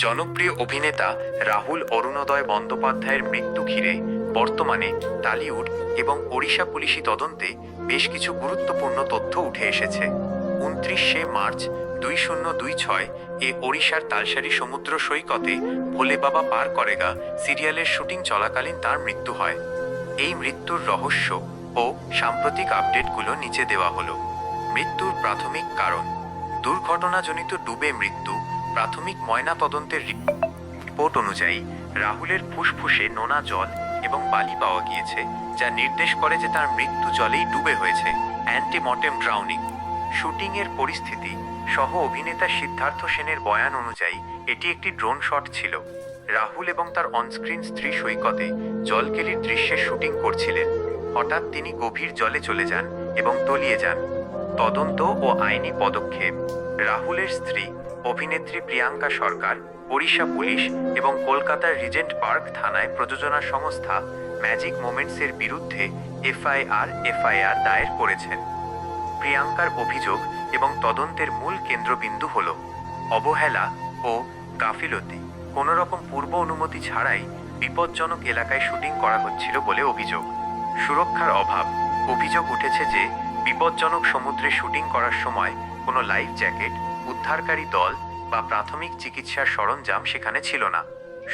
জনপ্রিয় অভিনেতা রাহুল অরুণোদয় বন্দ্যোপাধ্যায়ের মৃত্যু ঘিরে বর্তমানে টালিউড এবং ওড়িশা পুলিশি তদন্তে বেশ কিছু গুরুত্বপূর্ণ তথ্য উঠে এসেছে। 29শে মার্চ 2026 এ ওড়িশার তালসারি সমুদ্র সৈকতে ভোলে বাবা পার করেগা সিরিয়ালের শুটিং চলাকালীন তার মৃত্যু হয়। এই মৃত্যুর রহস্য ও সাম্প্রতিক আপডেটগুলো নিচে দেওয়া হলো। মৃত্যুর প্রাথমিক কারণ: দুর্ঘটনাজনিত ডুবে মৃত্যু। প্রাথমিক ময়না তদন্তের রিপোর্ট অনুযায়ী রাহুলের ফুসফুসে নোনা জল এবং বালি পাওয়া গিয়েছে, যা নির্দেশ করে যে তার মৃত্যু জলেই ডুবে হয়েছে, অ্যান্টিমর্টেম ড্রাউনিং। শুটিংয়ের পরিস্থিতি: সহ অভিনেতা সিদ্ধার্থ সেনের বয়ান অনুযায়ী এটি একটি ড্রোন শট ছিল। রাহুল এবং তার অনস্ক্রিন স্ত্রী সৈকতে জলকেলির দৃশ্যের শুটিং করছিলেন। হঠাৎ তিনি গভীর জলে চলে যান এবং তলিয়ে যান। তদন্ত ও আইনি পদক্ষেপ: রাহুলের স্ত্রী অভিনেত্রী প্রিয়াঙ্কা সরকার ওড়িশা পুলিশ এবং কলকাতার রিজেন্ট পার্ক থানায় প্রযোজনা সংস্থা ম্যাজিক মোমেন্টসের বিরুদ্ধে এফআইআর দায়ের করেছেন। প্রিয়াঙ্কার অভিযোগ এবং তদন্তের মূল কেন্দ্রবিন্দু হল অবহেলা ও গাফিলতি। কোনোরকম পূর্ব অনুমতি ছাড়াই বিপজ্জনক এলাকায় শুটিং করা হচ্ছিল বলে অভিযোগ। সুরক্ষার অভাব: অভিযোগ উঠেছে যে বিপজ্জনক সমুদ্রে শুটিং করার সময় কোনো লাইফ জ্যাকেট, উদ্ধারকারী দল বা প্রাথমিক চিকিৎসার সরঞ্জাম সেখানে ছিল না।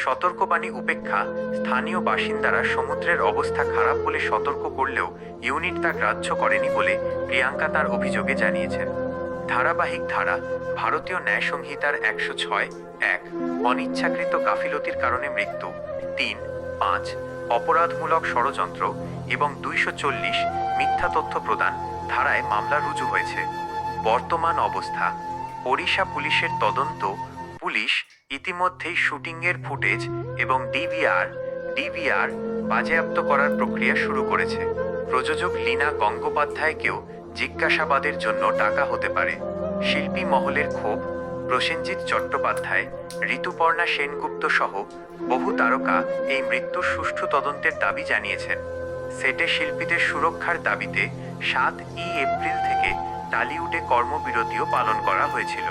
সতর্কবাণী উপেক্ষা: স্থানীয় বাসিন্দারা সমুদ্রের অবস্থা খারাপ বলে সতর্ক করলেও ইউনিট তা গ্রাহ্য করেনি বলে প্রিয়াঙ্কা তার অভিযোগে জানিয়েছেন। ধারাবাহিক ধারা: ভারতীয় ন্যায় সংহিতার 106(1) অনিচ্ছাকৃত গাফিলতির কারণে মৃত্যু, 3(5) অপরাধমূলক ষড়যন্ত্র এবং 240 মিথ্যা তথ্য প্রদান ধারায় মামলা রুজু হয়েছে। বর্তমান অবস্থা: ওড়িশা পুলিশের তদন্ত: পুলিশ ইতিমধ্যেই শুটিংয়ের ফুটেজ এবং ডিভিআর বাজেয়াপ্ত করার প্রক্রিয়া শুরু করেছে। প্রযোজক লীনা গঙ্গোপাধ্যায়কেও জিজ্ঞাসাবাদের জন্য ডাকা হতে পারে। শিল্পী মহলের ক্ষোভ: প্রসেনজিৎ চট্টোপাধ্যায়, ঋতুপর্ণা সেনগুপ্ত সহ বহু তারকা এই মৃত্যুর সুষ্ঠু তদন্তের দাবি জানিয়েছেন। সেটে শিল্পীদের সুরক্ষার দাবিতে 7 এপ্রিল থেকে টালিউডে কর্মবিরতিও পালন করা হয়েছিল।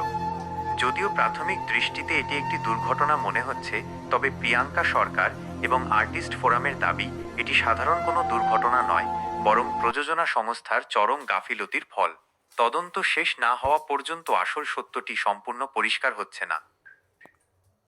যদিও প্রাথমিক দৃষ্টিতে এটি একটি দুর্ঘটনা মনে হচ্ছে, তবে প্রিয়াঙ্কা সরকার এবং আর্টিস্ট ফোরামের দাবি এটি সাধারণ কোনো দুর্ঘটনা নয়, বরং প্রযোজনা সংস্থার চরম গাফিলতির ফল। তদন্ত শেষ না হওয়া পর্যন্ত আসল সত্যটি সম্পূর্ণ পরিষ্কার হচ্ছে না।